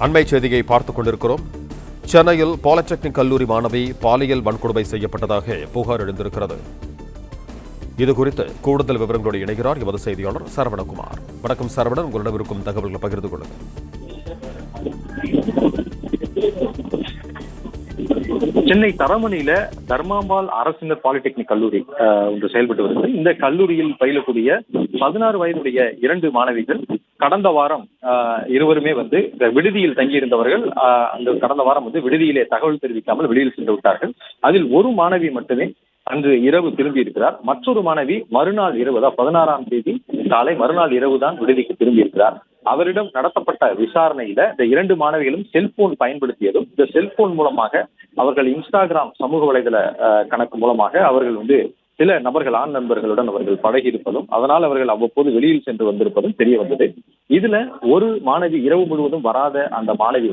அண்மை செய்தியை பார்த்துக் கொண்டிருக்கிறோம். சென்னையில் பாலிடெக்னிக் கல்லூரி மாணவி பாலியல் வன்கொடுமை செய்யப்பட்டதாக புகார் எழுந்திருக்கிறது. இதுகுறித்து கூடுதல் விவரங்களோடு இணைகிறார் எமது செய்தியாளர் சரவணகுமார். வணக்கம் சரவணன், உங்களிடம் இருக்கும் தகவல்களை பகிர்ந்து கொள்ளுங்கள். சென்னை தரமணியில தர்மாம்பாள் அரசினர் பாலிடெக்னிக் கல்லூரி ஒன்று செயல்பட்டு வருகிறது. இந்த கல்லூரியில் பயிலக்கூடிய 16 வயதுடைய 2 மாணவிகள் கடந்த வாரம் இருவருமே விடுதியில் தங்கியிருந்தவர்கள் அந்த கடந்த வாரம் விடுதியிலே தகவல் தெரிவிக்காமல் வெளியில் சென்று விட்டார்கள். அதில் ஒரு மாணவி மட்டுமே அன்று இரவு திரும்பி இருக்கிறார். மற்றொரு மாணவி மறுநாள் இரவு, 16ஆம் தேதி காலை மறுநாள் இரவு தான் விடுதிக்கு திரும்பி இருக்கிறார். அவரிடம் நடத்தப்பட்ட விசாரணையில இந்த 2 மாணவிகளும் செல்போன் பயன்படுத்தியதும், இந்த செல்போன் மூலமாக அவர்கள் இன்ஸ்டாகிராம் சமூக வலைதள கணக்கு மூலமாக அவர்கள் சில நபர்கள், ஆண் நண்பர்களுடன் அவர்கள் பழகி இருப்பதும், அதனால் அவர்கள் அவ்வப்போது வெளியில் சென்று வந்திருப்பதும் தெரிய வந்தது. இதுல ஒரு மாணவி, இரவு முழுவதும் வராத அந்த மாணவி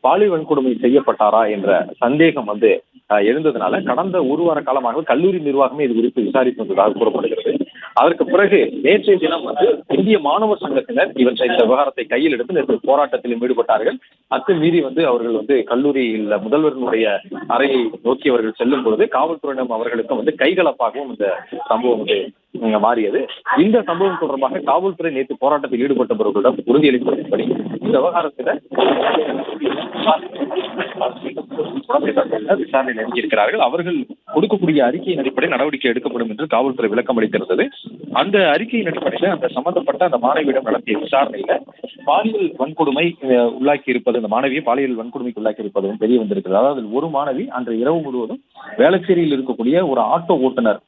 பாலியல் வன்கொடுமை செய்யப்பட்டாரா என்ற சந்தேகம் எழுந்ததுனால கடந்த ஒரு வார காலமாக கல்லூரி நிர்வாகமே இது குறித்து விசாரித்து வந்ததாக கூறப்படுகிறது. அதற்கு பிறகு நேற்றைய தினம் இந்திய மாணவர் சங்கத்தினர் இந்த விவகாரத்தை கையில் எடுத்து நேற்று போராட்டத்திலும் ஈடுபட்டார்கள். அத்துமீறி அவர்கள் கல்லூரியில் முதல்வர்களுடைய அறையை நோக்கி அவர்கள் செல்லும் பொழுது காவல்துறையிடம் அவர்களுக்கும் கைகலப்பாகவும் இந்த சம்பவம் மாறியது. இந்த சம்பவம் தொடர்பாக காவல்துறை நேற்று போராட்டத்தில் ஈடுபட்டவர்களிடம் உறுதியளிப்பதன்படி இந்த விவகாரத்தில் விசாரணை நடத்தியிருக்கிறார்கள். அவர்கள் கொடுக்கக்கூடிய அறிக்கையின் அடிப்படையில் நடவடிக்கை எடுக்கப்படும் என்று காவல்துறை விளக்கம் அளித்திருந்தது. அந்த அறிக்கையின் அடிப்படையில் அந்த சம்பந்தப்பட்ட அந்த மாணவியிடம் நடத்திய விசாரணையில பாலியல் வன்கொடுமை உள்ளாக்கி இருப்பது, அந்த மாணவியை பாலியல் வன்கொடுமைக்கு உள்ளாக்கி இருப்பதும் தெரிய வந்திருக்கிறது. அதாவது ஒரு மாணவி அன்று இரவு முழுவதும் வேளச்சேரியில் இருக்கக்கூடிய ஒரு ஆட்டோ ஓட்டுநர்,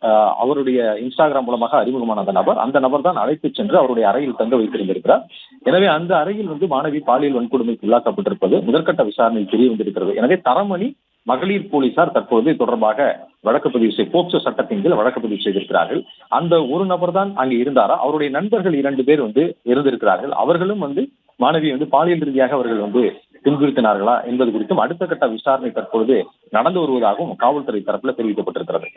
அவருடைய இன்ஸ்டாகிராம் மூலமாக அறிமுகமான அந்த நபர் தான் அழைத்து சென்று அவருடைய அறையில் தங்க வைத்திருந்திருக்கிறார். எனவே அந்த அறையில் மாணவி பாலியல் வன்கொடுமைக்கு உள்ளாக்கப்பட்டிருப்பது முதற்கட்ட விசாரணையில் தெரிய வந்திருக்கிறது. எனவே தரமணி மகளிர் போலீசார் தற்போது தொடர்பாக வழக்கு பதிவு செய்து போக்சோ சட்டத்தின் கீழ் வழக்கு பதிவு செய்திருக்கிறார்கள். அந்த ஒரு நபர் தான் அங்கே இருந்தாரா, அவருடைய நண்பர்கள் 2 பேர் இருந்திருக்கிறார்கள். அவர்களும் மாணவி பாலியல் ரீதியாக அவர்கள் துன்புறுத்தினார்களா என்பது குறித்தும் அடுத்த கட்ட விசாரணை தற்பொழுது நடந்து வருவதாகவும் காவல்துறை தரப்புல தெரிவிக்கப்பட்டிருக்கிறது.